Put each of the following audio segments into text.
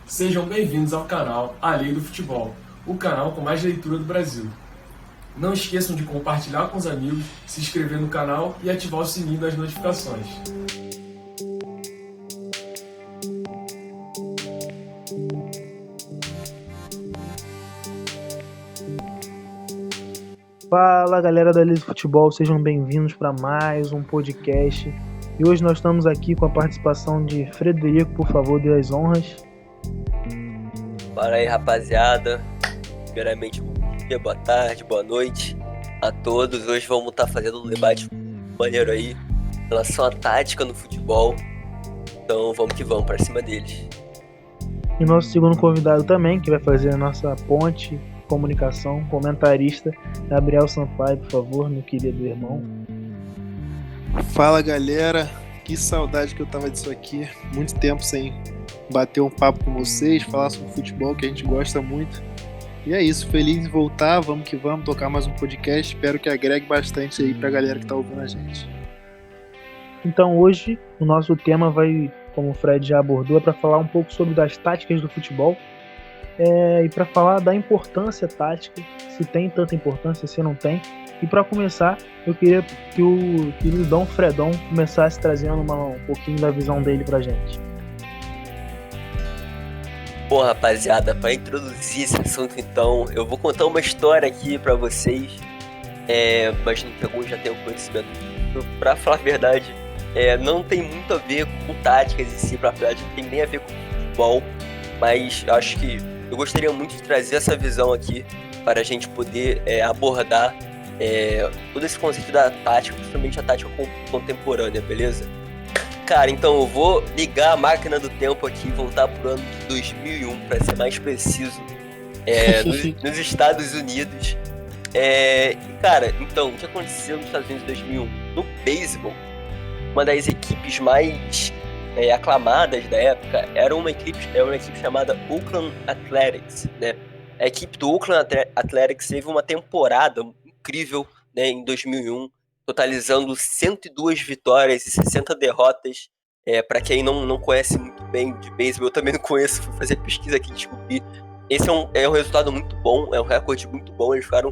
Sejam bem-vindos ao canal A Lei do Futebol, o canal com mais leitura do Brasil. Não esqueçam de compartilhar com os amigos, se inscrever no canal e ativar o sininho das notificações. Fala galera da Lei do Futebol, sejam bem-vindos para mais um podcast. E hoje nós estamos aqui com a participação de Frederico, por favor, dê as honras. Fala aí, rapaziada. Primeiramente, bom dia, boa tarde, boa noite a todos. Hoje vamos estar fazendo um debate maneiro aí em relação à tática no futebol. Então vamos que vamos, para cima deles. E nosso segundo convidado também, que vai fazer a nossa ponte, comunicação, comentarista, Gabriel Sampaio, por favor, meu querido irmão. Fala galera, que saudade que eu tava disso aqui. Muito tempo sem bater um papo com vocês, falar sobre futebol que a gente gosta muito. E é isso, feliz em voltar, vamos que vamos, tocar mais um podcast. Espero que agregue bastante aí pra galera que tá ouvindo a gente. Então hoje o nosso tema vai, como o Fred já abordou, é para falar um pouco sobre das táticas do futebol. E para falar da importância tática, se tem tanta importância, se não tem. E para começar, eu queria que o queridão Fredão começasse trazendo um pouquinho da visão dele pra gente. Bom, rapaziada, para introduzir esse assunto, então, eu vou contar uma história aqui para vocês. Imagino que alguns já tenham conhecimento. Para falar a verdade, não tem muito a ver com táticas em si, para falar, não tem nem a ver com futebol, mas acho que eu gostaria muito de trazer essa visão aqui para a gente poder abordar todo esse conceito da tática, principalmente a tática contemporânea, beleza? Cara, então eu vou ligar a máquina do tempo aqui e voltar pro ano de 2001, para ser mais preciso, nos Estados Unidos. Cara, então, o que aconteceu nos Estados Unidos em 2001? No beisebol, uma das equipes mais aclamadas da época era uma equipe chamada Oakland Athletics, né? A equipe do Oakland Athletics teve uma temporada incrível, né, em 2001, totalizando 102 vitórias e 60 derrotas. Para quem não conhece muito bem de beisebol, eu também não conheço, fui fazer pesquisa aqui e descobri. Esse é um resultado muito bom, é um recorde muito bom. Eles ficaram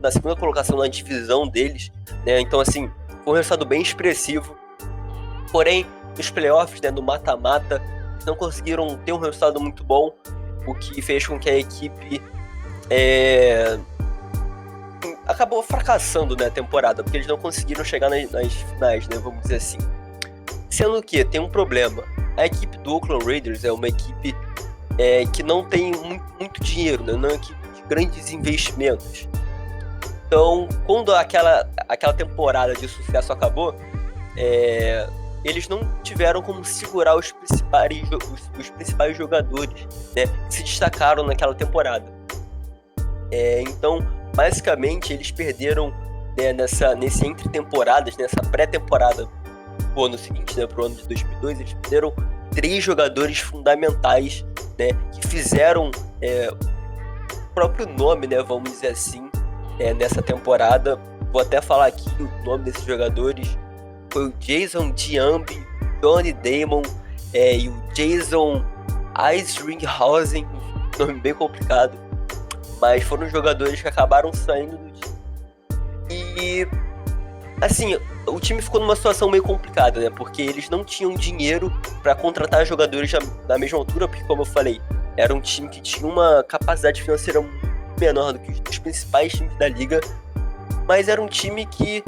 na segunda colocação na divisão deles, né? Então, assim, foi um resultado bem expressivo. Porém, nos playoffs, né, no mata-mata, eles não conseguiram ter um resultado muito bom, o que fez com que a equipe acabou fracassando na temporada, porque eles não conseguiram chegar nas finais, né, vamos dizer assim. Sendo que tem um problema. A equipe do Oakland Raiders é uma equipe que não tem muito dinheiro, né, não é uma equipe de grandes investimentos. Então, quando aquela temporada de sucesso acabou, eles não tiveram como segurar os principais jogadores, né, que se destacaram naquela temporada. Então, basicamente, eles perderam, né, nesse entre temporadas, nessa pré-temporada pro ano seguinte, né, pro ano de 2002, eles perderam 3 jogadores fundamentais, né, que fizeram o próprio nome, né, vamos dizer assim, nessa temporada. Vou até falar aqui o nome desses jogadores. Foi o Jason Giambi, Johnny Damon e o Jason Isringhausen, nome bem complicado, mas foram jogadores que acabaram saindo do time. E, assim, o time ficou numa situação meio complicada, né? Porque eles não tinham dinheiro para contratar jogadores da mesma altura, porque, como eu falei, era um time que tinha uma capacidade financeira muito menor do que os principais times da liga, mas era um time que,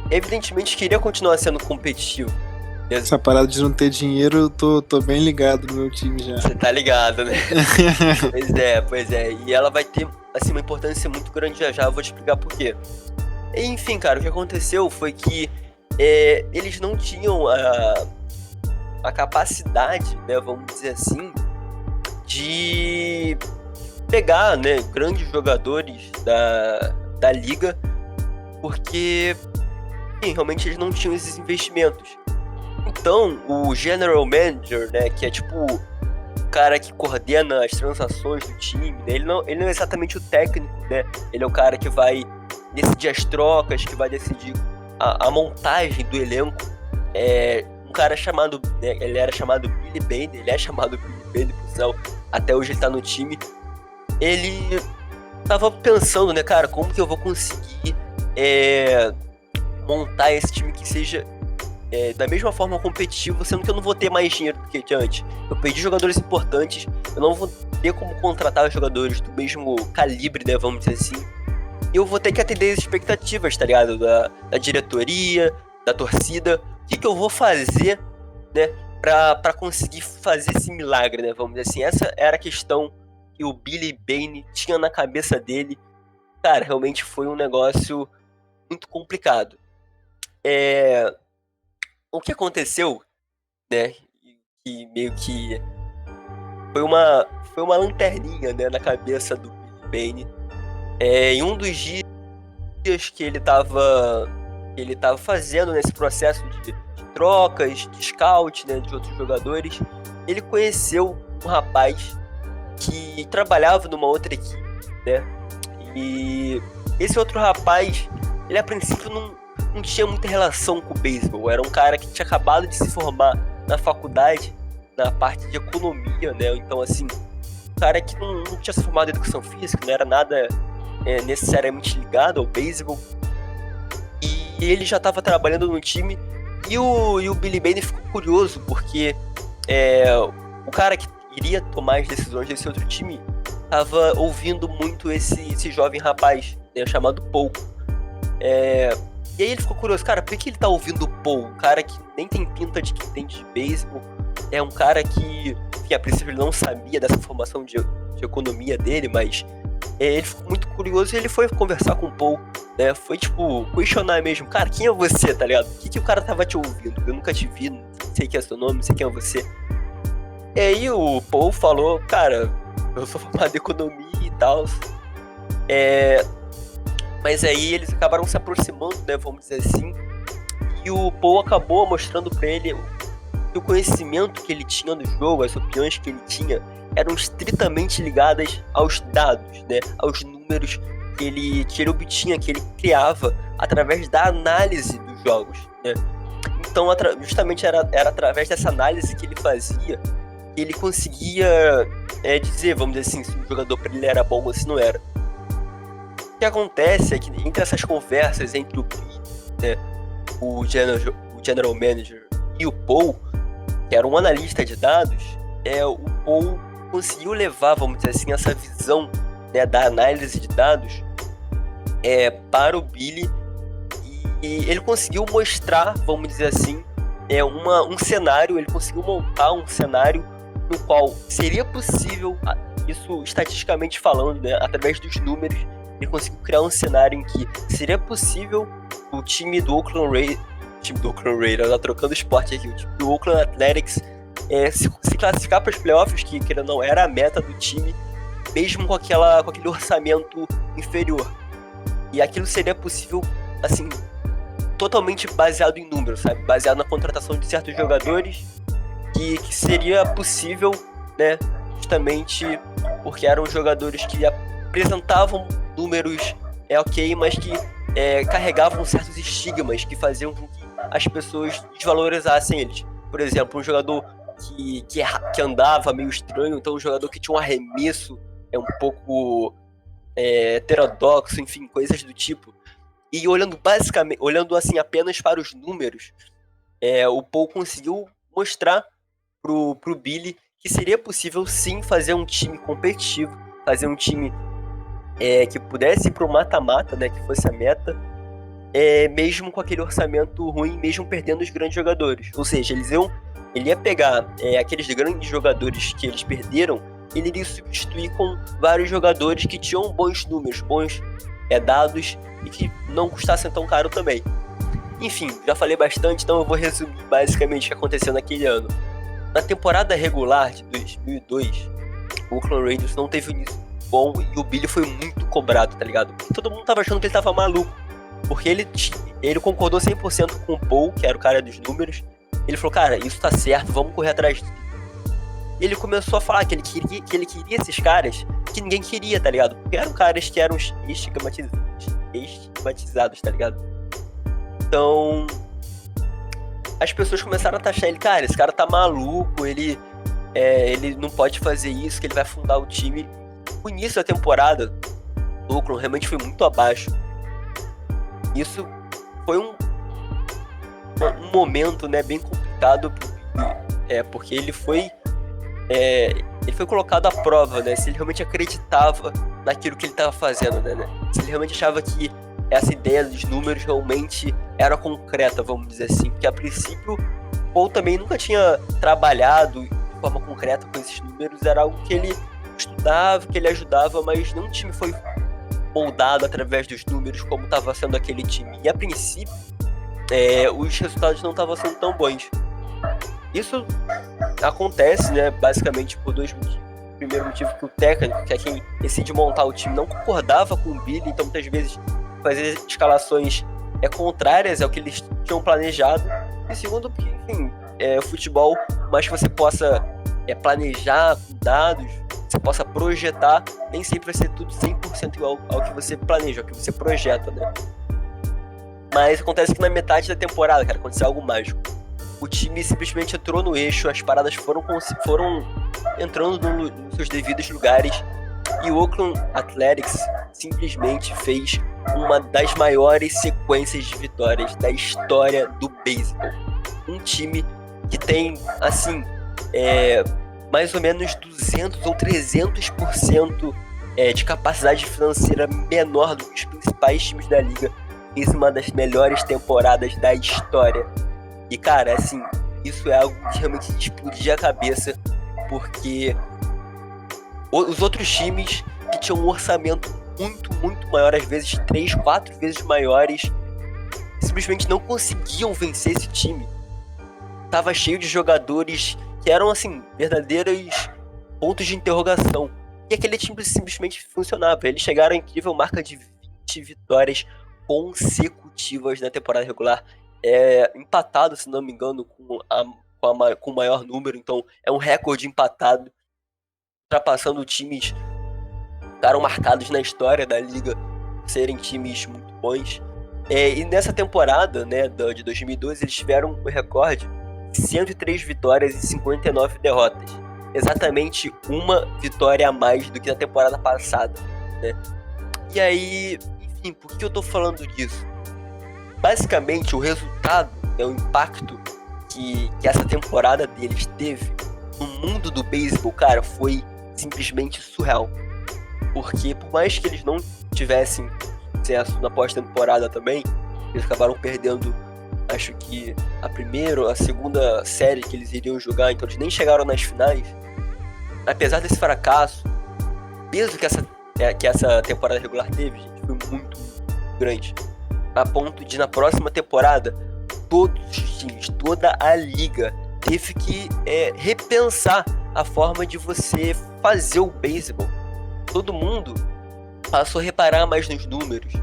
evidentemente, queria continuar sendo competitivo. Essa parada de não ter dinheiro, eu tô bem ligado no meu time já. Você tá ligado, né? Pois é. E ela vai ter, assim, uma importância muito grande já. Eu vou te explicar por quê. Enfim, cara, o que aconteceu foi que eles não tinham a capacidade, né, vamos dizer assim, de pegar, né, grandes jogadores da liga, porque realmente eles não tinham esses investimentos. Então, o General Manager, né, que é tipo o cara que coordena as transações do time, né, ele não é exatamente o técnico, né, ele é o cara que vai decidir as trocas, que vai decidir a montagem do elenco. cara chamado, né, ele era chamado Billy Bane, ele é chamado Billy Bane, por sinal, até hoje ele tá no time. Ele tava pensando, né, cara, como que eu vou conseguir montar esse time que seja da mesma forma competitivo, sendo que eu não vou ter mais dinheiro do que antes. Eu perdi jogadores importantes, eu não vou ter como contratar jogadores do mesmo calibre, né, vamos dizer assim. E eu vou ter que atender as expectativas, tá ligado? Da diretoria, da torcida. O que eu vou fazer, né, pra conseguir fazer esse milagre, né, vamos dizer assim. Essa era a questão que o Billy Bane tinha na cabeça dele. Cara, realmente foi um negócio muito complicado. O que aconteceu, né, e meio que foi uma lanterninha, né, na cabeça do Billy Bane. Em um dos dias que ele tava fazendo nesse processo de trocas, de scout, né, de outros jogadores, ele conheceu um rapaz que trabalhava numa outra equipe, né, e esse outro rapaz, ele a princípio não tinha muita relação com o beisebol, era um cara que tinha acabado de se formar na faculdade, na parte de economia, né, então assim, um cara que não tinha se formado em educação física, não era nada necessariamente ligado ao beisebol, e ele já estava trabalhando no time, e o Billy Bane ficou curioso, porque o cara que iria tomar as decisões desse outro time estava ouvindo muito esse jovem rapaz, né, chamado Paul. E aí ele ficou curioso, cara, por que ele tá ouvindo o Paul? Um cara que nem tem pinta de que entende de beisebol, é um cara que a princípio ele não sabia dessa formação de economia dele, mas ele ficou muito curioso e ele foi conversar com o Paul, né? Foi tipo, questionar mesmo, cara, quem é você, tá ligado? O que o cara tava te ouvindo? Eu nunca te vi, não sei quem é seu nome, não sei quem é você. E aí o Paul falou, cara, eu sou formado em economia e tal. Mas aí eles acabaram se aproximando, né, vamos dizer assim. E o Paul acabou mostrando pra ele que o conhecimento que ele tinha do jogo, as opiniões que ele tinha, eram estritamente ligadas aos dados, né, aos números que ele obtinha, que ele criava através da análise dos jogos, né. Então, justamente era através dessa análise que ele fazia que ele conseguia dizer, vamos dizer assim, se o jogador para ele era bom ou se não era. O que acontece é que entre essas conversas entre o Billy, né, o general manager e o Paul, que era um analista de dados, o Paul conseguiu levar, vamos dizer assim, essa visão, né, da análise de dados para o Billy, e ele conseguiu mostrar, vamos dizer assim, um cenário, ele conseguiu montar um cenário no qual seria possível, isso estatisticamente falando, né, através dos números, ele conseguiu criar um cenário em que seria possível o time do Oakland Raiders, tá trocando esporte aqui, o time do Oakland Athletics se classificar para os playoffs, que não era a meta do time, mesmo com aquele orçamento inferior. E aquilo seria possível, assim, totalmente baseado em números, sabe? Baseado na contratação de certos jogadores, que seria possível, né, justamente porque eram jogadores que apresentavam números ok, mas que carregavam certos estigmas que faziam com que as pessoas desvalorizassem eles. Por exemplo, um jogador que andava meio estranho, então um jogador que tinha um arremesso um pouco heterodoxo, enfim, coisas do tipo. E olhando assim apenas para os números, o Paul conseguiu mostrar pro Billy que seria possível sim fazer um time competitivo, fazer um time que pudesse ir pro mata-mata, né, que fosse a meta, mesmo com aquele orçamento ruim, mesmo perdendo os grandes jogadores. Ou seja, ele ia pegar aqueles grandes jogadores que eles perderam, ele iria substituir com vários jogadores que tinham bons números, bons dados e que não custassem tão caro também. Enfim, já falei bastante, então eu vou resumir basicamente o que aconteceu naquele ano. Na temporada regular de 2002, o Oakland Raiders não teve um início bom e o Billy foi muito cobrado, tá ligado? Porque todo mundo tava achando que ele tava maluco, porque ele concordou 100% com o Paul, que era o cara dos números. Ele falou, cara, isso tá certo, vamos correr atrás disso. Ele começou a falar que ele queria esses caras que ninguém queria, tá ligado? Porque eram caras que eram estigmatizados, tá ligado? Então, as pessoas começaram a taxar ele, cara, esse cara tá maluco, ele não pode fazer isso, que ele vai afundar o time. O início da temporada, o Oakland realmente foi muito abaixo. Isso foi um momento, né, bem complicado, porque ele foi colocado à prova, né, se ele realmente acreditava naquilo que ele estava fazendo, né, se ele realmente achava que essa ideia dos números realmente era concreta, vamos dizer assim, porque a princípio Paul também nunca tinha trabalhado de forma concreta com esses números, era algo que ele estudava, que ele ajudava, mas nenhum time foi moldado através dos números como estava sendo aquele time, e a princípio os resultados não estavam sendo tão bons. Isso acontece, né, basicamente por dois motivos. O primeiro motivo que o técnico, que é quem decide montar o time, não concordava com o Billy, então muitas vezes fazer escalações contrárias ao que eles tinham planejado. E segundo, porque, enfim, o futebol, mais que você possa planejar com dados, você possa projetar, nem sempre vai ser tudo 100% igual ao que você planeja, ao que você projeta, né? Mas acontece que na metade da temporada, cara, aconteceu algo mágico. O time simplesmente entrou no eixo, as paradas foram entrando nos seus devidos lugares, e o Oakland Athletics simplesmente fez uma das maiores sequências de vitórias da história do beisebol. Um time que tem, assim, mais ou menos 200 ou 300% de capacidade financeira menor do que os principais times da liga, fez uma das melhores temporadas da história. E, cara, assim, isso é algo que realmente explodia a cabeça, porque os outros times que tinham um orçamento muito, muito maior, às vezes 3, 4 vezes maiores, simplesmente não conseguiam vencer esse time. Tava cheio de jogadores que eram, assim, verdadeiros pontos de interrogação. E aquele time simplesmente funcionava. Eles chegaram à incrível marca de 20 vitórias consecutivas na temporada regular. Empatado, se não me engano, com o maior número. Então é um recorde empatado, ultrapassando times que ficaram marcados na história da liga serem times muito bons. E nessa temporada, né, de 2012, eles tiveram um recorde de 103 vitórias e 59 derrotas. Exatamente uma vitória a mais do que na temporada passada, né? E aí, enfim, por que eu tô falando disso? Basicamente, o resultado, o impacto que essa temporada deles teve no mundo do beisebol, cara, foi simplesmente surreal. Porque por mais que eles não tivessem sucesso na pós-temporada também, eles acabaram perdendo, acho que a primeira ou a segunda série que eles iriam jogar, então eles nem chegaram nas finais. Apesar desse fracasso, o peso que essa temporada regular teve, gente, foi muito grande. A ponto de, na próxima temporada, todos os times, toda a liga teve que repensar a forma de você fazer o beisebol. Todo mundo passou a reparar mais nos números,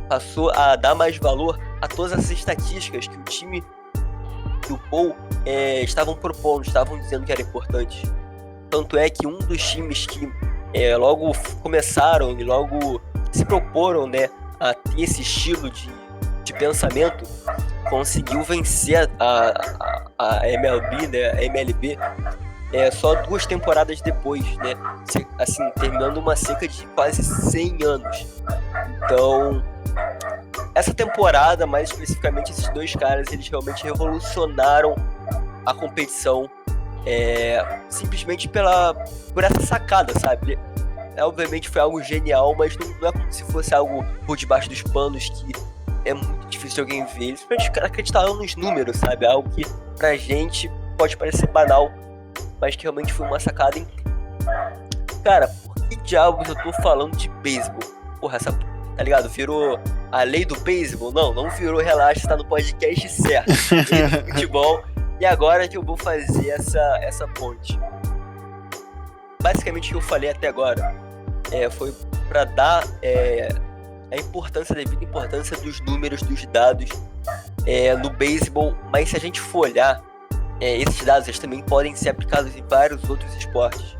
passou a dar mais valor a todas as estatísticas que o time e o Paul estavam propondo, estavam dizendo que era importante. Tanto é que um dos times que logo começaram e logo se proporam, né, a ter esse estilo de pensamento, conseguiu vencer a MLB, né, a MLB, só 2 temporadas depois, né, assim, terminando uma seca de quase 100 anos. Então, essa temporada, mais especificamente esses 2 caras, eles realmente revolucionaram a competição, simplesmente por essa sacada, sabe? Obviamente foi algo genial, mas não é como se fosse algo por debaixo dos panos que é muito difícil de alguém ver. Eles acreditaram nos números, sabe? Algo que pra gente pode parecer banal, mas que realmente foi uma sacada incrível. Cara, por que diabos eu tô falando de beisebol? Porra, tá ligado? Virou a lei do beisebol? Não virou, relaxa, tá no podcast certo. Lei do futebol. E agora que eu vou fazer essa ponte. Basicamente o que eu falei até agora foi pra dar a devida importância dos números, dos dados no beisebol, mas se a gente for olhar, esses dados eles também podem ser aplicados em vários outros esportes.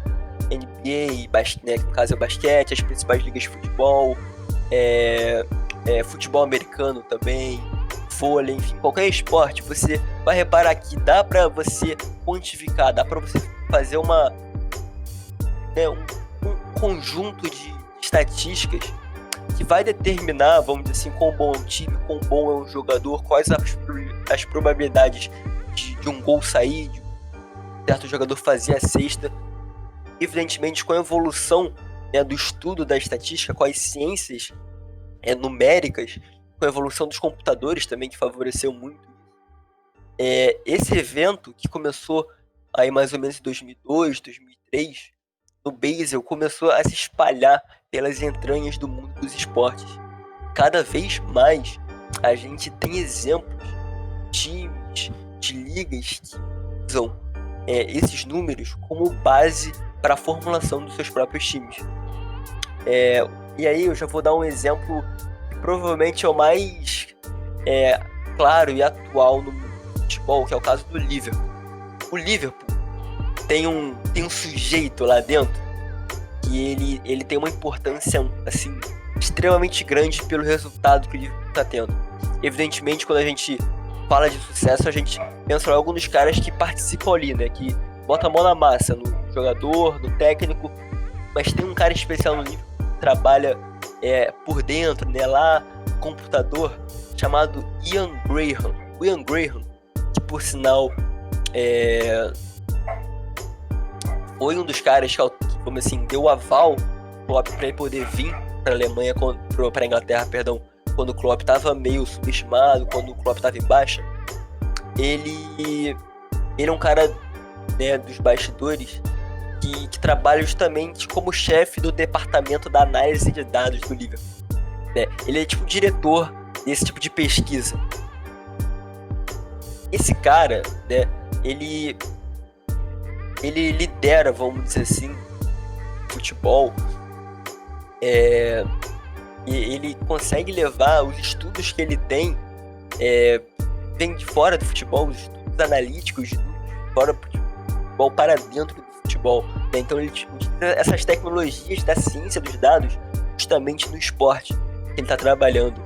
NBA, né, que no caso é o basquete, as principais ligas de futebol, futebol americano também, vôlei, enfim, qualquer esporte, você vai reparar que dá pra você quantificar, dá pra você fazer um conjunto de estatísticas que vai determinar, vamos dizer assim, quão bom é um time, quão bom é um jogador, quais as probabilidades de um gol sair, de um certo jogador fazer a cesta. Evidentemente, com a evolução, né, do estudo da estatística, com as ciências numéricas, com a evolução dos computadores também, que favoreceu muito esse evento, que começou aí mais ou menos em 2002, 2003, no beisebol, começou a se espalhar pelas entranhas do mundo dos esportes. Cada vez mais a gente tem exemplos de times, de ligas que usam esses números como base para a formulação dos seus próprios times. E aí eu já vou dar um exemplo que provavelmente é o mais claro e atual no mundo do futebol, que é o caso do Liverpool. O Liverpool tem um sujeito lá dentro que ele tem uma importância assim, extremamente grande pelo resultado que o Liverpool está tendo. Evidentemente, quando a gente fala de sucesso, a gente pensa logo nos caras que participam ali, né? Que bota a mão na massa, no jogador, no técnico. Mas tem um cara especial no Liverpool que trabalha por dentro, né? Lá no computador, chamado Ian Graham. O Ian Graham, que por sinal foi um dos caras que, como assim, deu aval pro Klopp para ele poder vir para a Alemanha, para a Inglaterra, perdão, quando o Klopp estava meio subestimado, quando o Klopp estava em baixa. Ele é um cara, né, dos bastidores que trabalha justamente como chefe do departamento da análise de dados do Liverpool. Né? Ele é tipo diretor desse tipo de pesquisa. Esse cara, né, ele lidera, vamos dizer assim, futebol, e ele consegue levar os estudos que ele tem, vem de fora do futebol, os estudos analíticos de fora do futebol para dentro do futebol, né? Então ele utiliza essas tecnologias da ciência dos dados justamente no esporte que ele está trabalhando.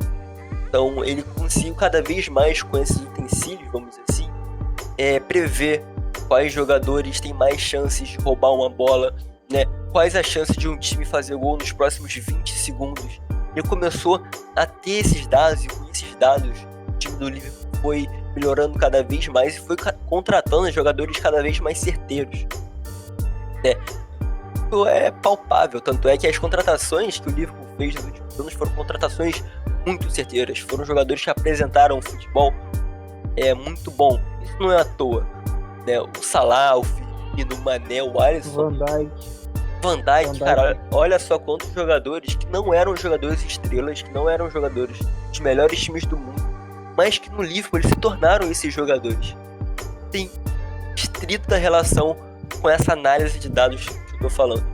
Então ele conseguiu cada vez mais, com esses utensílios, vamos dizer assim, prever quais jogadores têm mais chances de roubar uma bola, né? Quais as chances de um time fazer gol nos próximos 20 segundos. Ele começou a ter esses dados, e com esses dados o time do Liverpool foi melhorando cada vez mais e foi contratando jogadores cada vez mais certeiros. Isso é palpável, tanto é que as contratações que o Liverpool fez nos últimos anos foram contratações muito certeiras, foram jogadores que apresentaram um futebol muito bom. Isso não é à toa, né? O Salah, o Firmino, o Mané, o Alisson, Van Dijk, cara, olha só quantos jogadores que não eram jogadores estrelas, que não eram jogadores dos melhores times do mundo, mas que no Liverpool eles se tornaram esses jogadores. Tem estrita relação com essa análise de dados que eu tô falando.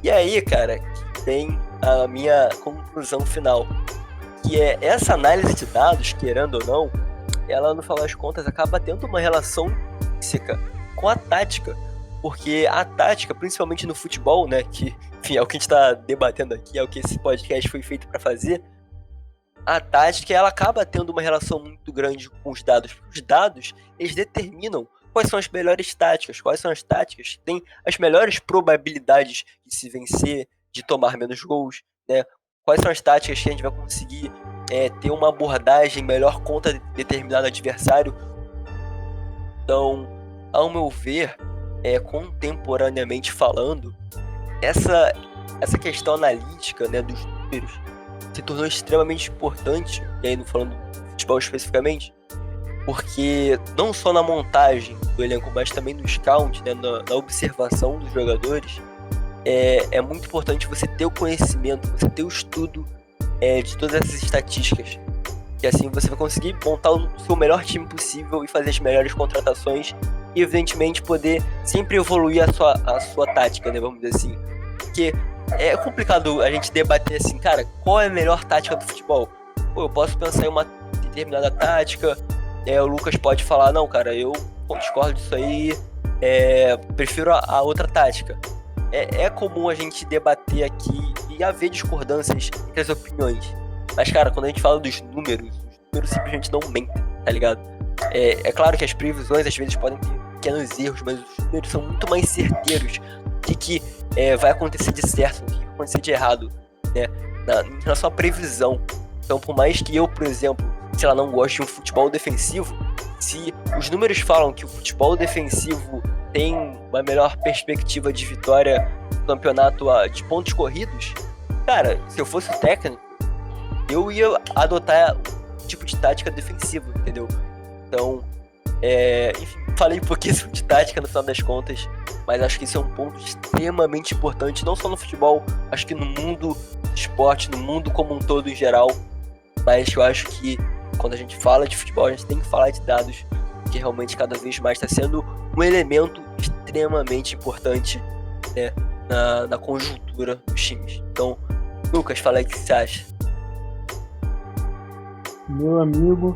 E aí, cara, tem a minha conclusão final, que é essa análise de dados, querendo ou não, ela, no final das contas, acaba tendo uma relação intrínseca com a tática. Porque a tática, principalmente no futebol, né, que, enfim, é o que a gente está debatendo aqui, é o que esse podcast foi feito para fazer, a tática, ela acaba tendo uma relação muito grande com os dados, porque os dados, eles determinam quais são as melhores táticas, quais são as táticas que têm as melhores probabilidades de se vencer, de tomar menos gols, né, quais são as táticas que a gente vai conseguir ter uma abordagem melhor contra determinado adversário. Então, ao meu ver, contemporaneamente falando, essa questão analítica, né, dos números se tornou extremamente importante, e aí não falando do futebol especificamente, porque não só na montagem do elenco, mas também no scout, né, na observação dos jogadores, é muito importante você ter o conhecimento, você ter o estudo de todas essas estatísticas, e assim você vai conseguir montar o seu melhor time possível e fazer as melhores contratações e, evidentemente, poder sempre evoluir a sua tática, né, vamos dizer assim. Porque é complicado a gente debater assim, cara, qual é a melhor tática do futebol? Pô, eu posso pensar em uma determinada tática, o Lucas pode falar, não, cara, eu discordo disso aí, prefiro a outra tática. É comum a gente debater aqui e haver discordâncias entre as opiniões. Mas, cara, quando a gente fala dos números números simplesmente não mentem, tá ligado? É claro que as previsões às vezes podem ter pequenos erros, mas os números são muito mais certeiros de que vai acontecer de certo, do que vai acontecer de errado, né? Em relação à previsão. Então, por mais que eu, por exemplo, sei lá, não goste de um futebol defensivo, se os números falam que o futebol defensivo tem uma melhor perspectiva de vitória no campeonato de pontos corridos, cara, se eu fosse o técnico, eu ia adotar um tipo de tática defensiva, entendeu? Então, enfim, falei um pouquinho de tática no final das contas, mas acho que isso é um ponto extremamente importante, não só no futebol, acho que no mundo do esporte, no mundo como um todo em geral, mas eu acho que quando a gente fala de futebol, a gente tem que falar de dados, que realmente cada vez mais está sendo um elemento extremamente importante, né, na conjuntura dos times. Então, Lucas, fala aí o que você acha. Meu amigo,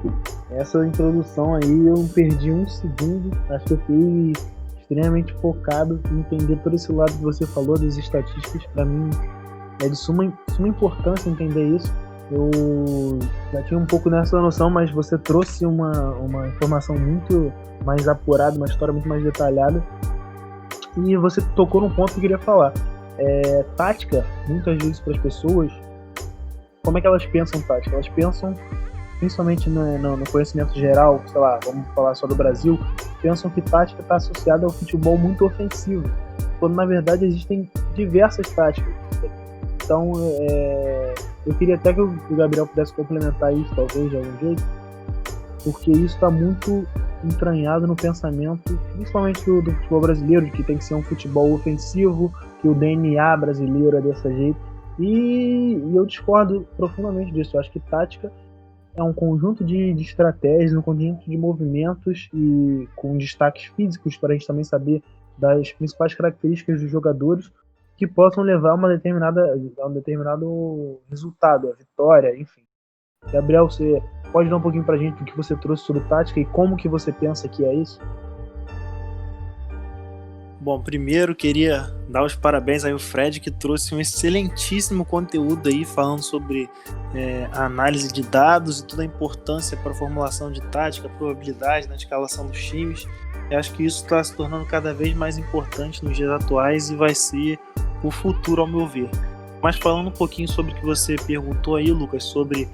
essa introdução aí eu perdi um segundo, acho que eu fiquei extremamente focado em entender todo esse lado que você falou das estatísticas. Para mim é de suma importância entender isso. Eu já tinha um pouco dessa noção, mas você trouxe uma informação muito mais apurada, uma história muito mais detalhada, e você tocou num ponto que eu queria falar. Tática, muitas vezes para as pessoas, como é que elas pensam tática? Elas pensam, principalmente no conhecimento geral, sei lá, vamos falar só do Brasil, pensam que tática está associada ao futebol muito ofensivo, quando na verdade existem diversas táticas. Então, eu queria até que o Gabriel pudesse complementar isso, talvez, de algum jeito, porque isso está muito entranhado no pensamento, principalmente do futebol brasileiro, que tem que ser um futebol ofensivo, que o DNA brasileiro é desse jeito, e eu discordo profundamente disso. Eu acho que tática é um conjunto de estratégias, um conjunto de movimentos e com destaques físicos para a gente também saber das principais características dos jogadores que possam levar a um determinado resultado, a vitória, enfim. Gabriel, você pode dar um pouquinho pra gente do que você trouxe sobre tática e como que você pensa que é isso? Bom, primeiro queria dar os parabéns aí ao Fred, que trouxe um excelentíssimo conteúdo aí falando sobre a análise de dados e toda a importância para a formulação de tática, probabilidade na escalação dos times. Eu acho que isso está se tornando cada vez mais importante nos dias atuais e vai ser o futuro, ao meu ver. Mas falando um pouquinho sobre o que você perguntou aí, Lucas, sobre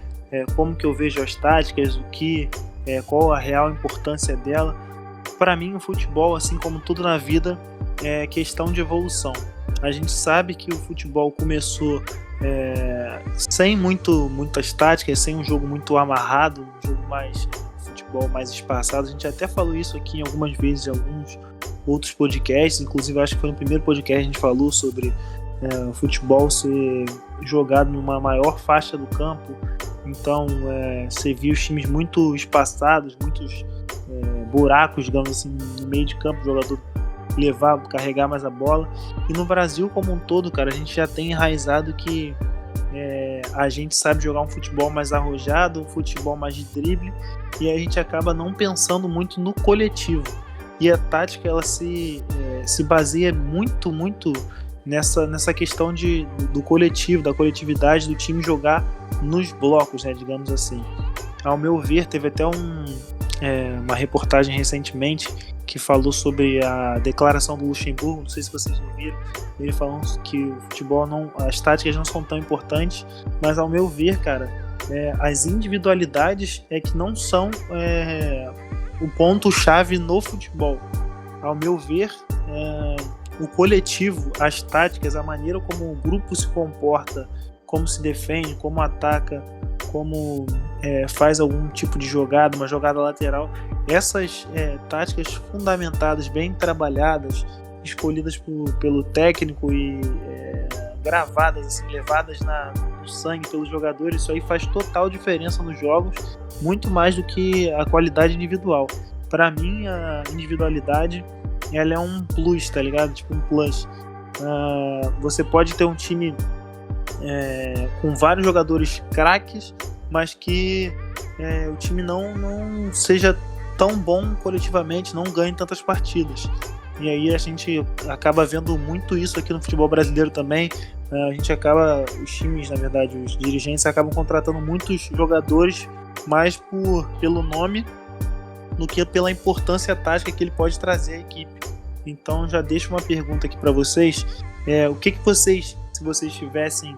como que eu vejo as táticas, qual a real importância dela. Para mim, o futebol, assim como tudo na vida, é questão de evolução. A gente sabe que o futebol começou sem muitas táticas, sem um jogo muito amarrado, um jogo futebol mais espaçado. A gente até falou isso aqui algumas vezes em alguns outros podcasts, inclusive acho que foi no primeiro podcast que a gente falou sobre o futebol ser jogado numa maior faixa do campo. Então você viu os times muito espaçados, muitos buracos, digamos assim, no meio de campo, o jogador carregar mais a bola. E no Brasil como um todo, cara, a gente já tem enraizado que a gente sabe jogar um futebol mais arrojado, um futebol mais de drible, e a gente acaba não pensando muito no coletivo. E a tática, ela se baseia muito nessa questão do coletivo, da coletividade, do time jogar nos blocos, né, digamos assim. Ao meu ver, teve até uma reportagem recentemente que falou sobre a declaração do Luxemburgo, não sei se vocês ouviram, ele falando que o futebol as táticas não são tão importantes, mas ao meu ver, cara, as individualidades é que não são o ponto-chave no futebol. Ao meu ver, o coletivo, as táticas, a maneira como o grupo se comporta, como se defende, como ataca, como faz algum tipo de jogada, uma jogada lateral, essas táticas fundamentadas, bem trabalhadas, escolhidas pelo técnico e gravadas, assim, levadas no sangue pelos jogadores, isso aí faz total diferença nos jogos, muito mais do que a qualidade individual. Para mim, a individualidade, ela é um plus, tá ligado? Tipo um plus. Você pode ter um time com vários jogadores craques, mas que o time não seja tão bom coletivamente, não ganhe tantas partidas. E aí a gente acaba vendo muito isso aqui no futebol brasileiro também. Os times, na verdade, os dirigentes acabam contratando muitos jogadores mais pelo nome do que pela importância tática que ele pode trazer à equipe. Então já deixo uma pergunta aqui para vocês. O que vocês, se vocês estivessem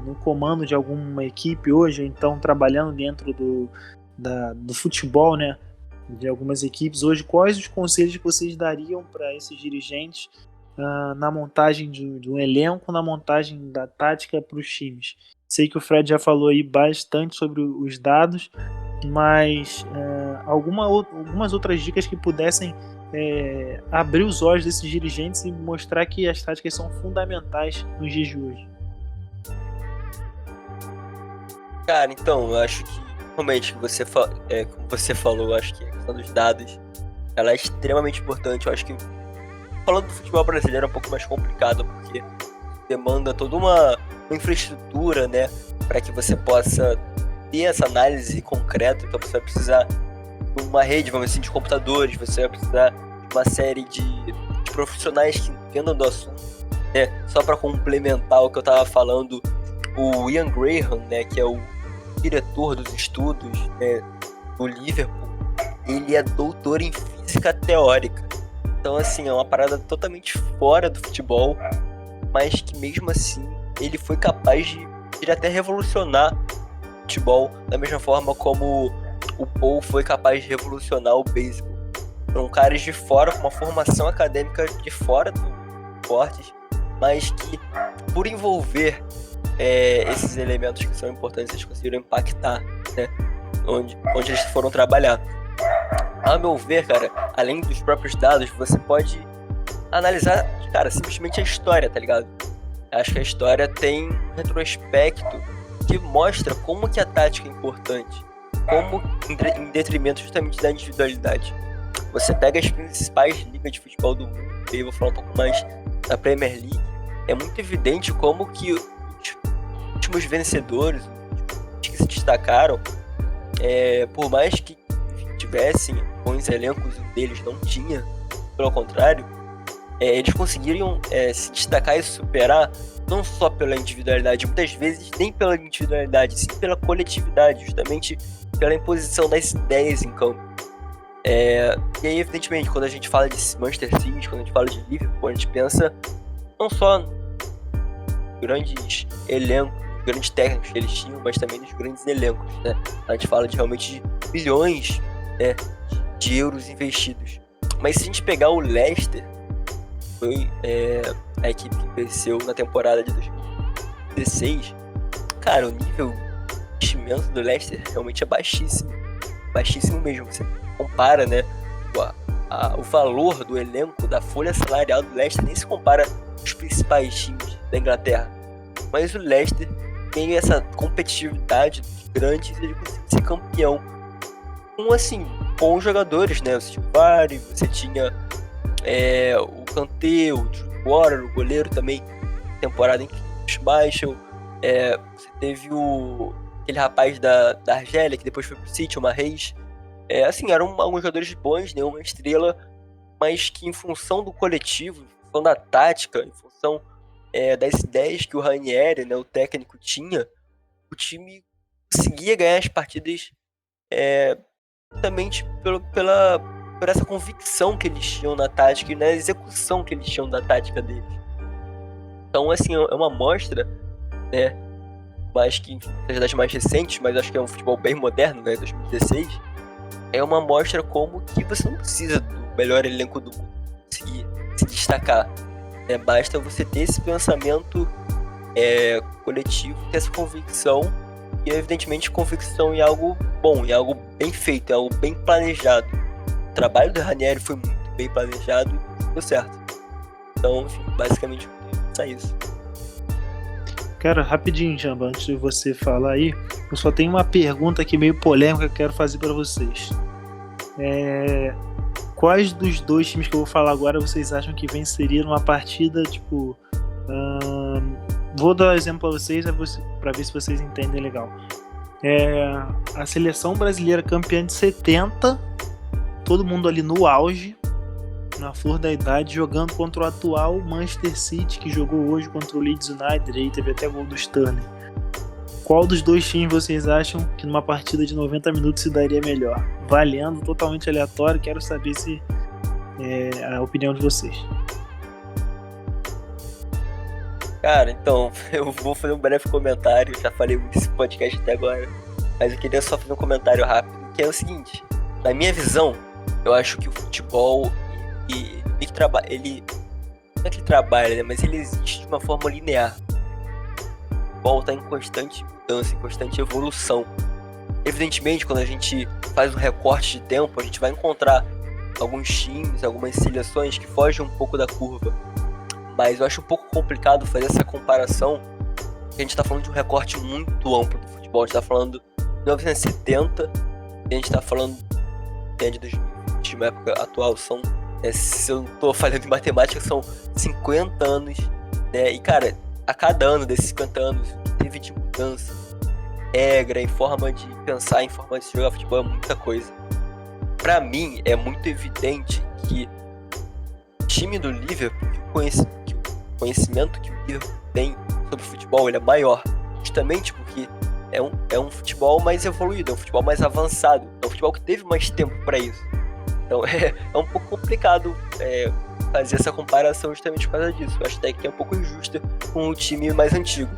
no comando de alguma equipe hoje, então trabalhando dentro do futebol, né, de algumas equipes hoje, quais os conselhos que vocês dariam para esses dirigentes na montagem de um elenco, na montagem da tática para os times? Sei que o Fred já falou aí bastante sobre os dados, mas algumas outras dicas que pudessem abrir os olhos desses dirigentes e mostrar que as táticas são fundamentais nos dias de hoje. Cara, então, eu acho que realmente, como você falou, eu acho que a questão dos dados, ela é extremamente importante. Eu acho que, falando do futebol brasileiro, é um pouco mais complicado, porque demanda toda uma infraestrutura, né, para que você possa ter essa análise concreta. Então você vai precisar de uma rede, vamos dizer assim, de computadores, você vai precisar de uma série de profissionais que entendam do assunto, né? Só para complementar o que eu estava falando, o Ian Graham, né, que é o diretor dos estudos, né, do Liverpool, ele é doutor em física teórica. Então, assim, é uma parada totalmente fora do futebol, mas que mesmo assim ele foi capaz de até revolucionar o futebol, da mesma forma como o Paul foi capaz de revolucionar o beisebol. São caras de fora, com uma formação acadêmica de fora do esportes, mas que, por envolver esses elementos que são importantes, eles conseguiram impactar, né, onde eles foram trabalhar. A meu ver, cara, além dos próprios dados, você pode analisar, cara, simplesmente a história, tá ligado? Acho que a história tem um retrospecto que mostra como que a tática é importante, como em detrimento justamente da individualidade. Você pega as principais ligas de futebol do mundo, e eu vou falar um pouco mais da Premier League, é muito evidente como que os últimos vencedores, os que se destacaram, por mais que tivessem bons elencos, um deles não tinha, pelo contrário, eles conseguiriam se destacar e superar não só pela individualidade, muitas vezes nem pela individualidade, sim pela coletividade, justamente pela imposição das ideias em campo. E aí, evidentemente, quando a gente fala de Manchester City, quando a gente fala de Liverpool, a gente pensa não só nos grandes elencos, nos grandes técnicos que eles tinham, mas também nos grandes elencos, né? A gente fala realmente de bilhões, né, de euros investidos. Mas se a gente pegar o Leicester, foi a equipe que venceu na temporada de 2016, cara, o nível de investimento do Leicester realmente é baixíssimo. Baixíssimo mesmo. Você compara, né, o valor do elenco, da folha salarial do Leicester, nem se compara aos principais times da Inglaterra. Mas o Leicester tem essa competitividade grande e ele conseguiu ser campeão. Assim, bons jogadores, né? Você tinha o Vardy, você tinha o Kanté, o Water, o goleiro também, temporada em que Michael, você teve aquele rapaz da Argélia que depois foi pro City, o Mahrez. Assim, eram alguns jogadores bons, nenhuma estrela, mas que em função do coletivo, em função da tática, em função das ideias que o Ranieri, né, o técnico, tinha, o time conseguia ganhar as partidas justamente por essa convicção que eles tinham na tática e na execução que eles tinham da tática deles. Então, assim, é uma amostra, né, mais que seja das mais recentes, mas acho que é um futebol bem moderno, né, 2016, é uma amostra como que você não precisa do melhor elenco do mundo conseguir se destacar, né? Basta você ter esse pensamento coletivo, ter essa convicção, e evidentemente convicção em algo bom, em algo bem feito, em algo bem planejado. O trabalho do Ranieri foi muito bem planejado e deu certo. Então, enfim, basicamente é isso. Cara, rapidinho, Jamba, antes de você falar aí, eu só tenho uma pergunta aqui meio polêmica que eu quero fazer para vocês. Quais dos dois times que eu vou falar agora vocês acham que venceriam uma partida, tipo... vou dar um exemplo para vocês, para ver se vocês entendem legal. A seleção brasileira campeã de 70, todo mundo ali no auge, na flor da idade, jogando contra o atual Manchester City, que jogou hoje contra o Leeds United, aí teve até gol do Sterling. qual dos dois times vocês acham que numa partida de 90 minutos se daria melhor? Valendo, totalmente aleatório, quero saber se a opinião de vocês. Cara, então, eu vou fazer um breve comentário, já falei muito nesse podcast até agora, mas eu queria só fazer um comentário rápido, que é o seguinte: na minha visão, eu acho que o futebol, ele não é que ele trabalha, né, mas ele existe de uma forma linear. O futebol está em constante mudança, em constante evolução. Evidentemente, quando a gente faz um recorte de tempo, a gente vai encontrar alguns times, algumas seleções que fogem um pouco da curva. Mas eu acho um pouco complicado fazer essa comparação, porque a gente está falando de um recorte muito amplo do futebol. A gente está falando de 1970, e a gente está falando de 2020, uma época atual. Se eu não estou falando em matemática, são 50 anos, né? E cara, a cada ano desses 50 anos, o que teve de mudança, regra, em forma de pensar, em forma de jogar futebol, é muita coisa. Pra mim, é muito evidente que o time do Liverpool, o conhecimento que o Liverpool tem sobre futebol, ele é maior, justamente porque é um futebol mais evoluído, é um futebol mais avançado, é um futebol que teve mais tempo para isso. Então é um pouco complicado fazer essa comparação justamente por causa disso. Eu acho até que é um pouco injusta com o time mais antigo.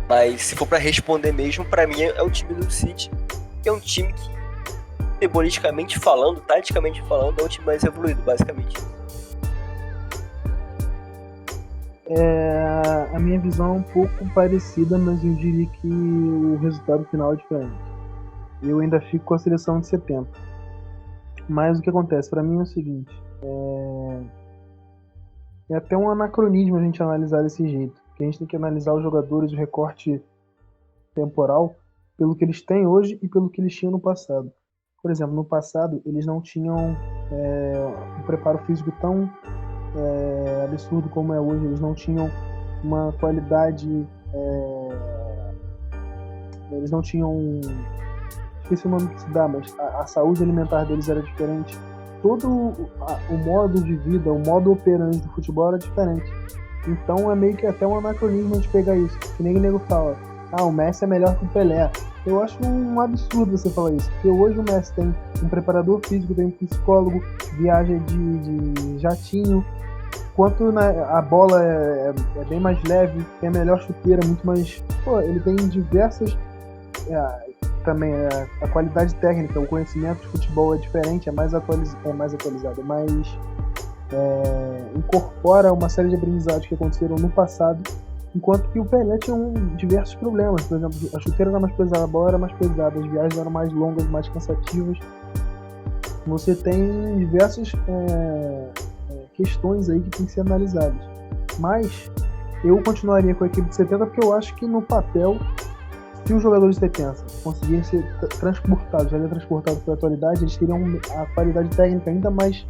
Mas se for para responder mesmo, para mim é o time do City, que é um time que, futebolisticamente falando, taticamente falando, é um time mais evoluído, basicamente. A minha visão é um pouco parecida, mas eu diria que o resultado final é diferente. Eu ainda fico com a seleção de 70. Mas o que acontece? Para mim é o seguinte: é até um anacronismo a gente analisar desse jeito. Porque a gente tem que analisar os jogadores, o recorte temporal, pelo que eles têm hoje e pelo que eles tinham no passado. Por exemplo, no passado eles não tinham um preparo físico tão absurdo como é hoje. Eles não tinham uma qualidade, eles não tinham, esqueci o nome que se dá, mas a saúde alimentar deles era diferente. Todo o modo de vida, o modo operante do futebol era diferente. Então é meio que até um anacronismo a gente pegar isso. Que nem o nego fala, o Messi é melhor que o Pelé. Eu acho um absurdo você falar isso, porque hoje o Messi tem um preparador físico, tem um psicólogo, viaja de jatinho, enquanto a bola é bem mais leve, tem a melhor chuteira, muito mais... ele tem diversas... também a qualidade técnica, o conhecimento de futebol é diferente, é mais atualizado, mas incorpora uma série de aprendizados que aconteceram no passado, enquanto que o Pelé tinha diversos problemas. Por exemplo, a chuteira era mais pesada, a bola era mais pesada, as viagens eram mais longas, mais cansativas. Você tem diversas questões aí que tem que ser analisadas. Mas eu continuaria com a equipe de 70 porque eu acho que no papel, se os jogadores de 70 conseguirem ser transportados para a atualidade, eles teriam a qualidade técnica ainda mais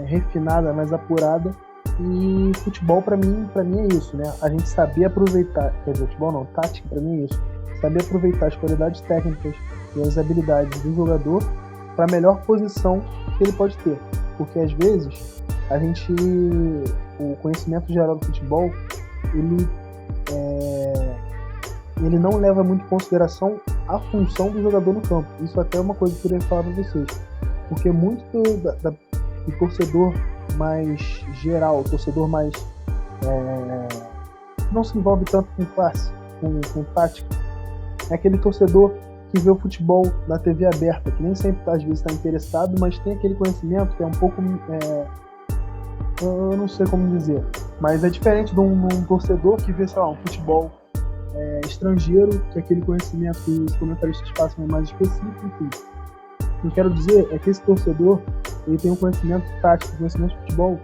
refinada, mais apurada. E futebol para mim é isso, né? A gente saber aproveitar, quer dizer, futebol não, tática para mim é isso. Saber aproveitar as qualidades técnicas e as habilidades do jogador para a melhor posição que ele pode ter. Porque às vezes o conhecimento geral do futebol, ele não leva muito em consideração a função do jogador no campo. Isso até é uma coisa que eu queria falar para vocês. Porque muito do torcedor mais geral, o torcedor mais não se envolve tanto com classe, com tática, é aquele torcedor que vê o futebol na TV aberta, que nem sempre às vezes está interessado, mas tem aquele conhecimento que é um pouco eu não sei como dizer, mas é diferente de um torcedor que vê, sei lá, um futebol estrangeiro, que aquele conhecimento que os comentaristas passam é mais específico, enfim. O que eu quero dizer é que esse torcedor, ele tem um conhecimento tático, um conhecimento de futebol,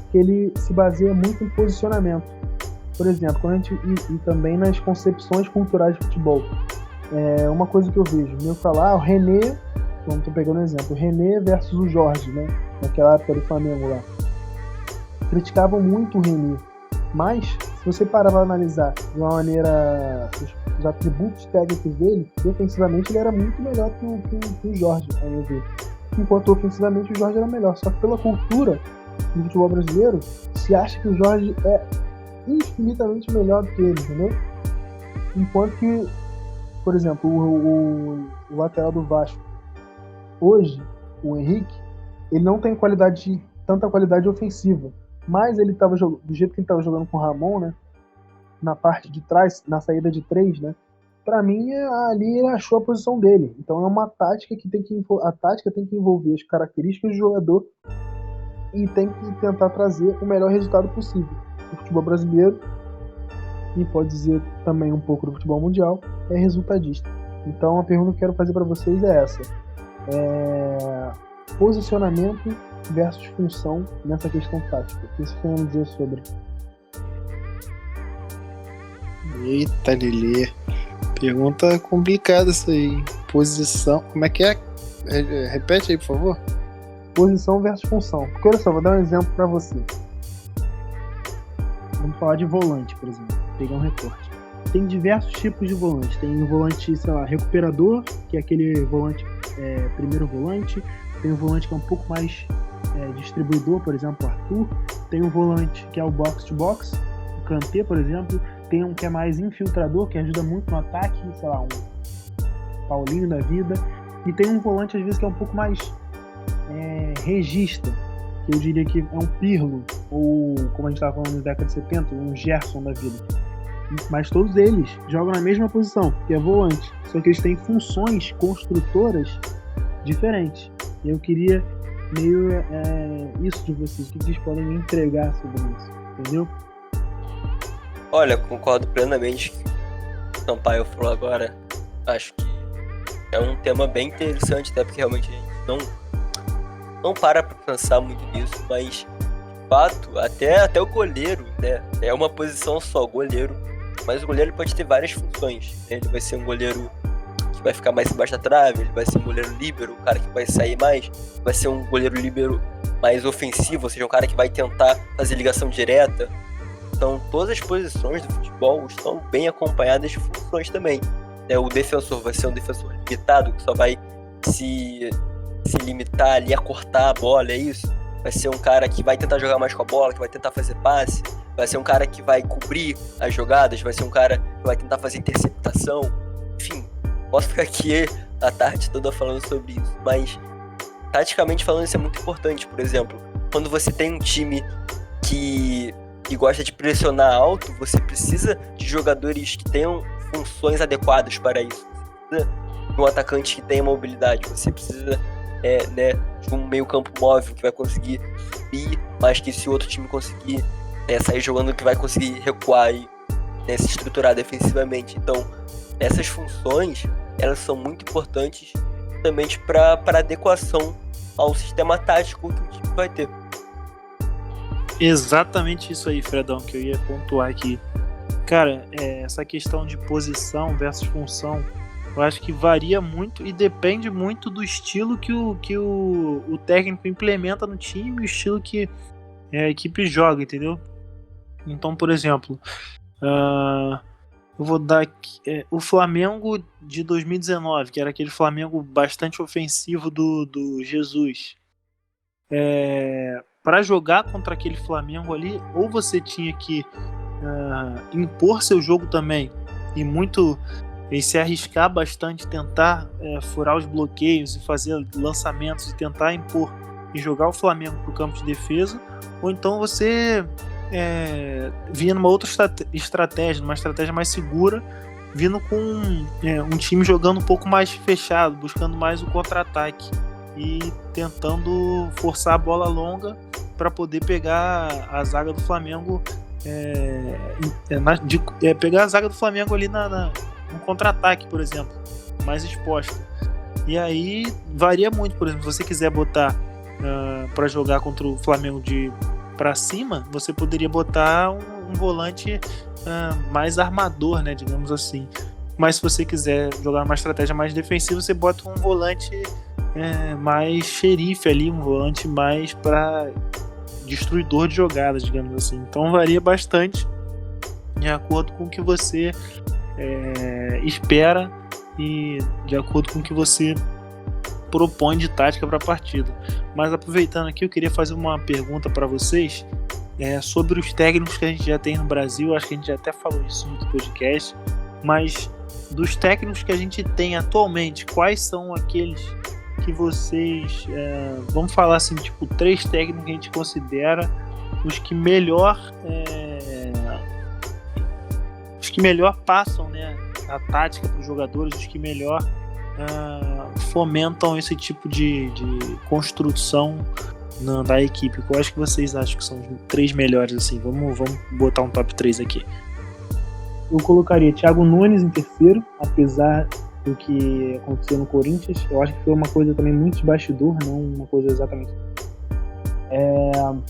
que ele se baseia muito em posicionamento. Por exemplo, quando e também nas concepções culturais de futebol. Uma coisa que eu vejo, meu falar, o René, como estou pegando um exemplo, o René versus o Jorge, né? Naquela época do Flamengo lá. Criticavam muito o René, mas se você parar para analisar de uma maneira os atributos técnicos dele, defensivamente ele era muito melhor que o Jorge, a meu ver. Enquanto ofensivamente o Jorge era melhor. Só que pela cultura do futebol brasileiro, se acha que o Jorge é infinitamente melhor do que ele, entendeu? Enquanto que, por exemplo, o lateral do Vasco, hoje, o Henrique, ele não tem tanta qualidade ofensiva, mas ele estava do jeito que ele estava jogando com o Ramon, né, na parte de trás, na saída de 3, né, para mim ali ele achou a posição dele. Então é uma tática que a tática tem que envolver as características do jogador e tem que tentar trazer o melhor resultado possível. O futebol brasileiro, e pode dizer também um pouco do futebol mundial, é resultadista. Então a pergunta que eu quero fazer para vocês é essa: posicionamento versus função nessa questão tática. O que vocês querem dizer sobre? Eita, Lelê. Pergunta complicada essa aí. Posição. Como é que é? Repete aí, por favor. Posição versus função. Porque olha só, vou dar um exemplo para você. Vamos falar de volante, por exemplo. Pegar um recorte. Tem diversos tipos de volante. Tem um volante, sei lá, recuperador, que é aquele volante primeiro volante. Tem um volante que é um pouco mais distribuidor, por exemplo, o Arthur. Tem um volante que é o box-to-box, o Kanté, por exemplo. Tem um que é mais infiltrador, que ajuda muito no ataque, sei lá, um Paulinho da vida. E tem um volante, às vezes, que é um pouco mais regista, que eu diria que é um Pirlo, ou, como a gente estava falando na década de 70, um Gerson da vida. Mas todos eles jogam na mesma posição, que é volante. Só que eles têm funções construtoras diferentes. E eu queria meio isso de vocês, o que vocês podem me entregar sobre isso, entendeu? Olha, concordo plenamente com o que o Sampaio falou agora. Acho que é um tema bem interessante, até porque realmente a gente não para pensar muito nisso, mas de fato, até o goleiro, né? É uma posição só, goleiro, mas o goleiro pode ter várias funções, né? Ele vai ser um goleiro que vai ficar mais embaixo da trave, ele vai ser um goleiro líbero, o cara que vai sair mais, vai ser um goleiro líbero mais ofensivo, ou seja, um cara que vai tentar fazer ligação direta. Então, todas as posições do futebol estão bem acompanhadas de funções também. O defensor vai ser um defensor limitado, que só vai se limitar ali a cortar a bola, é isso? Vai ser um cara que vai tentar jogar mais com a bola, que vai tentar fazer passe, vai ser um cara que vai cobrir as jogadas, vai ser um cara que vai tentar fazer interceptação. Enfim, posso ficar aqui a tarde toda falando sobre isso, mas taticamente falando isso é muito importante. Por exemplo, quando você tem um time que gosta de pressionar alto, você precisa de jogadores que tenham funções adequadas para isso. Você precisa de um atacante que tenha mobilidade, você precisa de um meio campo móvel que vai conseguir subir, mas que se o outro time conseguir sair jogando, que vai conseguir recuar e se estruturar defensivamente. Então, essas funções, elas são muito importantes também para adequação ao sistema tático que o time vai ter. Exatamente isso aí, Fredão, que eu ia pontuar aqui. Cara, essa questão de posição versus função, eu acho que varia muito e depende muito do estilo que o técnico implementa no time, o estilo que a equipe joga, entendeu? Então, por exemplo, eu vou dar aqui, o Flamengo de 2019, que era aquele Flamengo bastante ofensivo do Jesus. Para jogar contra aquele Flamengo ali, ou você tinha que impor seu jogo também e se arriscar bastante, tentar furar os bloqueios e fazer lançamentos e tentar impor e jogar o Flamengo para o campo de defesa, ou então você vinha numa outra estratégia, numa estratégia mais segura, vindo com um time jogando um pouco mais fechado, buscando mais o contra-ataque e tentando forçar a bola longa para poder pegar a zaga do Flamengo, pegar a zaga do Flamengo ali no contra-ataque, por exemplo, mais exposta. E aí varia muito. Por exemplo, se você quiser botar para jogar contra o Flamengo para cima, você poderia botar um volante mais armador, né, digamos assim. Mas se você quiser jogar uma estratégia mais defensiva, você bota um volante mais xerife ali, um volante mais para destruidor de jogadas, digamos assim. Então varia bastante de acordo com o que você espera e de acordo com o que você propõe de tática para a partida. Mas aproveitando aqui, eu queria fazer uma pergunta para vocês sobre os técnicos que a gente já tem no Brasil. Acho que a gente já até falou isso no outro podcast, mas dos técnicos que a gente tem atualmente, quais são aqueles que vocês, vamos falar assim, tipo, 3 técnicos que a gente considera os que melhor passam, né, a tática para os jogadores, os que melhor fomentam esse tipo de construção da equipe. Quais que vocês acham que são os 3 melhores, assim? Vamos botar um top 3 aqui. Eu colocaria Thiago Nunes em terceiro, apesar do que aconteceu no Corinthians. Eu acho que foi uma coisa também muito de bastidor, não uma coisa exatamente. Em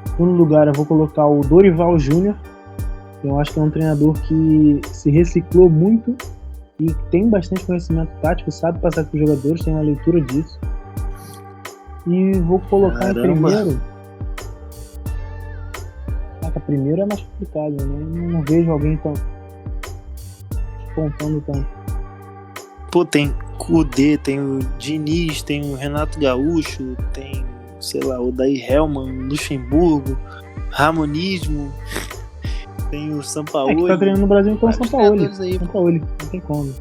segundo lugar, eu vou colocar o Dorival Júnior. Eu acho que é um treinador que se reciclou muito e tem bastante conhecimento tático, sabe passar com os jogadores, tem uma leitura disso. E vou colocar em primeiro. Primeiro é mais complicado, né? Eu não vejo alguém tão pontando tanto. Pô, tem Kudê, tem o Diniz, tem o Renato Gaúcho, tem, sei lá, o Daí Helman, Luxemburgo, Ramonismo, tem o Sampaoli. Que tá treinando no Brasil, então o Sampaoli. Sampaoli, não tem como.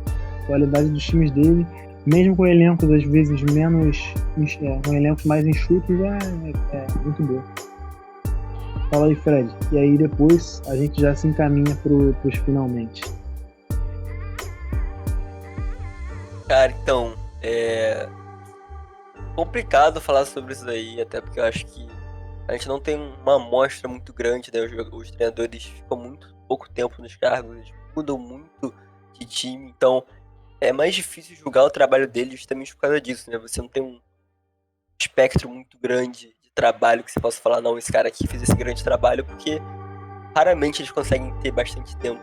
A qualidade dos times dele, mesmo com elencos às vezes menos, com elencos mais enxutos, é muito boa. Fala aí, Fred. E aí depois a gente já se encaminha pros finalmente. Cara, então, complicado falar sobre isso daí, até porque eu acho que a gente não tem uma amostra muito grande, né? Os treinadores ficam muito pouco tempo nos cargos, eles mudam muito de time, então é mais difícil julgar o trabalho deles justamente por causa disso, né? Você não tem um espectro muito grande trabalho que você possa falar, não, esse cara aqui fez esse grande trabalho, porque raramente eles conseguem ter bastante tempo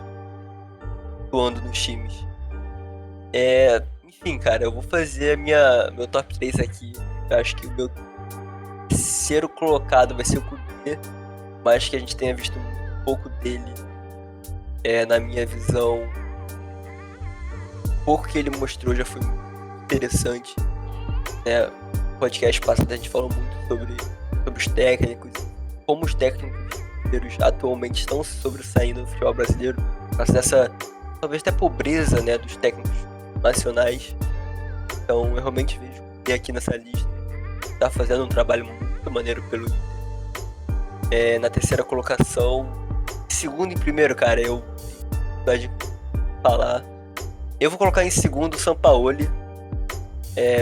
atuando nos times. Enfim, cara, eu vou fazer meu top 3 aqui. Eu acho que o meu terceiro colocado vai ser o Kudê, mas que a gente tenha visto muito pouco dele, na minha visão. O pouco que ele mostrou já foi muito interessante, né? No podcast passado a gente falou muito sobre os técnicos, como os técnicos brasileiros atualmente estão se sobressaindo no futebol brasileiro, por causa dessa, talvez até pobreza, né, dos técnicos nacionais. Então eu realmente vejo que aqui nessa lista está fazendo um trabalho muito maneiro pelo Inter. Na terceira colocação, segundo e primeiro, cara, eu tenho de falar. Eu vou colocar em segundo o Sampaoli,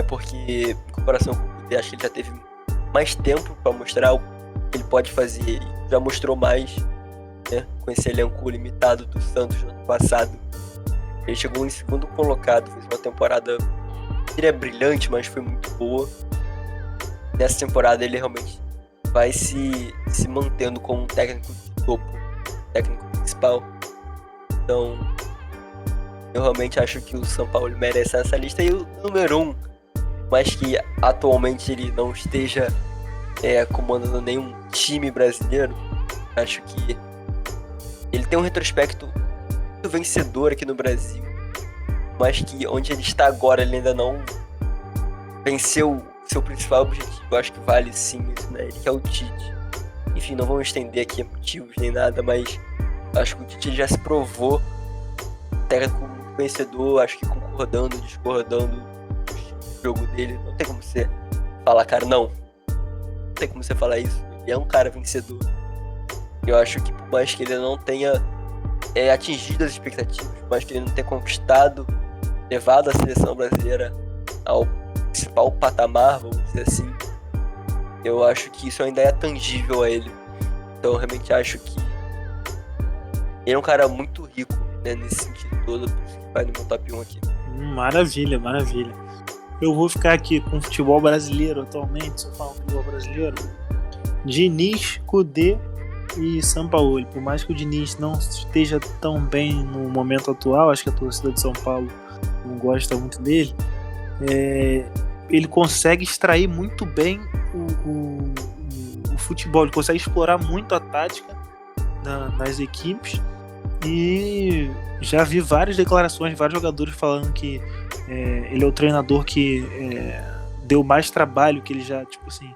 porque em comparação com o Kudê, acho que ele já teve mais tempo para mostrar o que ele pode fazer e já mostrou mais, né, com esse elenco limitado do Santos no ano passado. Ele chegou em segundo colocado, fez uma temporada, ele é brilhante, mas foi muito boa. Nessa temporada ele realmente vai se mantendo como um técnico de topo, técnico principal. Então eu realmente acho que o Sampaoli merece essa lista. E o número 1, mas que atualmente ele não esteja comandando nenhum time brasileiro, acho que ele tem um retrospecto muito vencedor aqui no Brasil, mas que onde ele está agora ele ainda não venceu seu principal objetivo. Eu acho que vale sim isso, né? Ele que é o Tite. Enfim, não vamos estender aqui motivos nem nada, mas acho que o Tite já se provou técnico vencedor, acho que concordando, discordando do jogo dele. Não tem como você falar, cara, não tem como você falar isso. Ele é um cara vencedor. Eu acho que por mais que ele não tenha atingido as expectativas, por mais que ele não tenha conquistado, levado a seleção brasileira ao principal patamar, vamos dizer assim, eu acho que isso ainda é tangível a ele. Então eu realmente acho que ele é um cara muito rico, né, nesse sentido todo, por isso que vai no meu top 1 aqui. Maravilha, maravilha. Eu vou ficar aqui com o futebol brasileiro atualmente, se eu falar futebol brasileiro, Diniz, Kudê e Sampaoli. Por mais que o Diniz não esteja tão bem no momento atual, acho que a torcida de São Paulo não gosta muito dele, ele consegue extrair muito bem o futebol, ele consegue explorar muito a tática nas equipes. E já vi várias declarações de vários jogadores falando que ele é o treinador que deu mais trabalho, que ele já, tipo assim,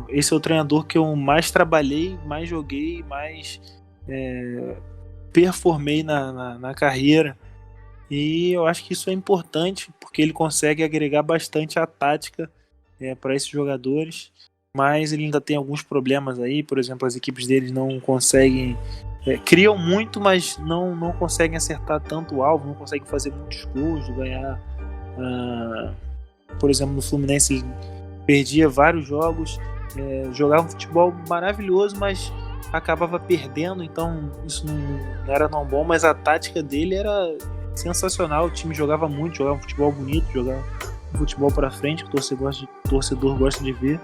esse é o treinador que eu mais trabalhei, mais joguei, mais performei na carreira. E eu acho que isso é importante, porque ele consegue agregar bastante a tática para esses jogadores, mas ele ainda tem alguns problemas aí. Por exemplo, as equipes deles não conseguem, criam muito, mas não conseguem acertar tanto o alvo, não conseguem fazer muitos gols, ganhar. Por exemplo, no Fluminense ele perdia vários jogos, jogava um futebol maravilhoso, mas acabava perdendo, então isso não era tão bom, mas a tática dele era sensacional. O time jogava muito, jogava um futebol bonito, jogava um futebol para frente, que o torcedor gosta de ver.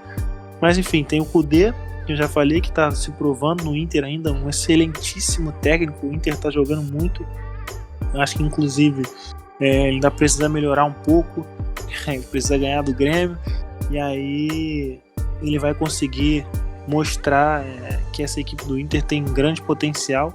Mas enfim, tem o Kudê, que eu já falei, que está se provando no Inter ainda, um excelentíssimo técnico. O Inter está jogando muito, acho que inclusive ele ainda precisa melhorar um pouco, precisa ganhar do Grêmio, e aí ele vai conseguir mostrar que essa equipe do Inter tem grande potencial,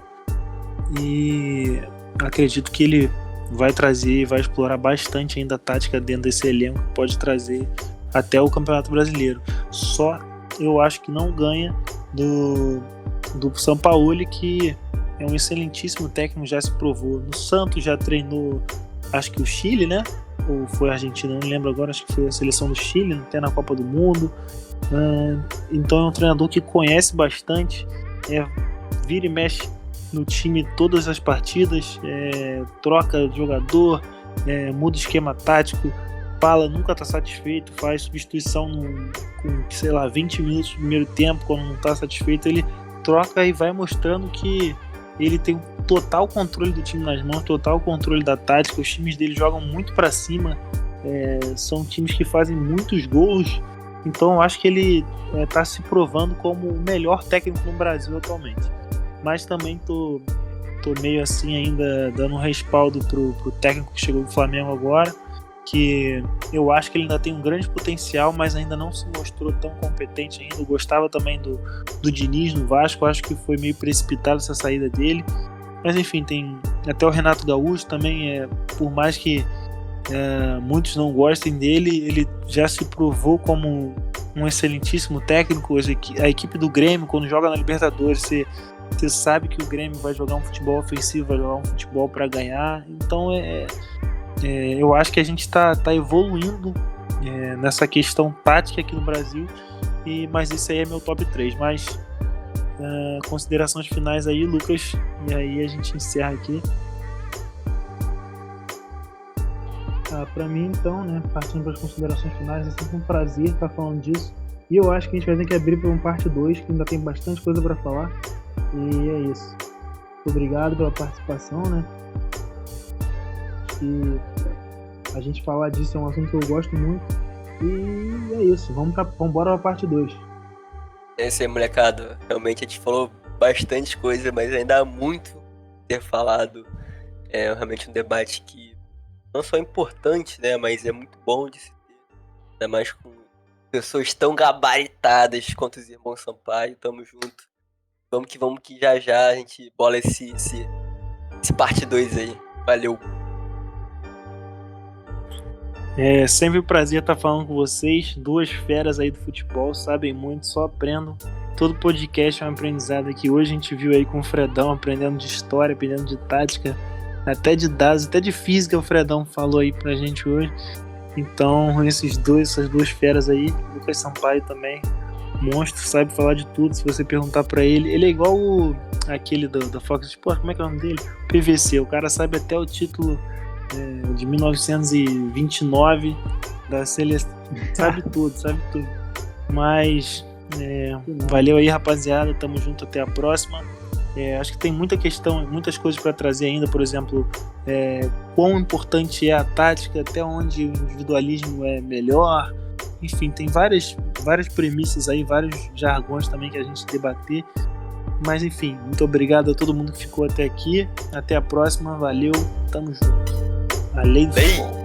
e acredito que ele vai trazer, vai explorar bastante ainda a tática dentro desse elenco, que pode trazer até o Campeonato Brasileiro. Só eu acho que não ganha do Sampaoli, que é um excelentíssimo técnico, já se provou no Santos, já treinou, acho que o Chile, né? Ou foi a Argentina, não lembro agora, acho que foi a seleção do Chile, até na Copa do Mundo. Então é um treinador que conhece bastante, vira e mexe no time todas as partidas, troca de jogador, muda o esquema tático, fala, nunca está satisfeito, faz substituição com, sei lá, 20 minutos do primeiro tempo. Quando não está satisfeito, ele troca e vai mostrando que ele tem total controle do time nas mãos, total controle da tática. Os times dele jogam muito para cima, são times que fazem muitos gols. Então eu acho que ele está se provando como o melhor técnico no Brasil atualmente. Mas também tô meio assim ainda dando um respaldo pro técnico que chegou do Flamengo agora, que eu acho que ele ainda tem um grande potencial, mas ainda não se mostrou tão competente ainda. Eu gostava também do Diniz no Vasco, acho que foi meio precipitado essa saída dele. Mas enfim, tem até o Renato Gaúcho também, por mais que muitos não gostem dele, ele já se provou como um excelentíssimo técnico. A equipe do Grêmio, quando joga na Libertadores, você sabe que o Grêmio vai jogar um futebol ofensivo, vai jogar um futebol para ganhar. Então eu acho que a gente está evoluindo nessa questão tática aqui no Brasil, mas esse aí é meu top 3. Mas considerações finais aí, Lucas, e aí a gente encerra aqui. Para mim, então, né, partindo para as considerações finais, é sempre um prazer estar falando disso. E eu acho que a gente vai ter que abrir para um parte 2, que ainda tem bastante coisa para falar. E é isso. Muito obrigado pela participação, né? E a gente falar disso é um assunto que eu gosto muito. E é isso. Vamos embora para a parte 2. É isso aí, molecada. Realmente a gente falou bastante coisa, mas ainda há muito a ter falado. É realmente um debate que não só é importante, né, mas é muito bom de se ter. Ainda mais com pessoas tão gabaritadas quanto os irmãos Sampaio. Tamo junto. Vamos que já a gente bola esse parte 2 aí. Valeu. É sempre um prazer estar falando com vocês. Duas feras aí do futebol, sabem muito, só aprendam. Todo podcast é um aprendizado aqui. Hoje a gente viu aí com o Fredão, aprendendo de história, aprendendo de tática, até de dados, até de física o Fredão falou aí pra gente hoje. Então essas duas feras aí, Lucas Sampaio também, monstro, sabe falar de tudo. Se você perguntar pra ele é igual aquele da Fox Sports, como é que é o nome dele? PVC, o cara sabe até o título de 1929 da seleção, sabe tudo. Mas valeu aí, rapaziada, tamo junto, até a próxima. Acho que tem muitas coisas para trazer ainda, por exemplo, quão importante é a tática, até onde o individualismo é melhor. Enfim, tem várias premissas aí, vários jargões também que a gente debater. Mas enfim, muito obrigado a todo mundo que ficou até aqui. Até a próxima, valeu, tamo junto. A lei do futebol.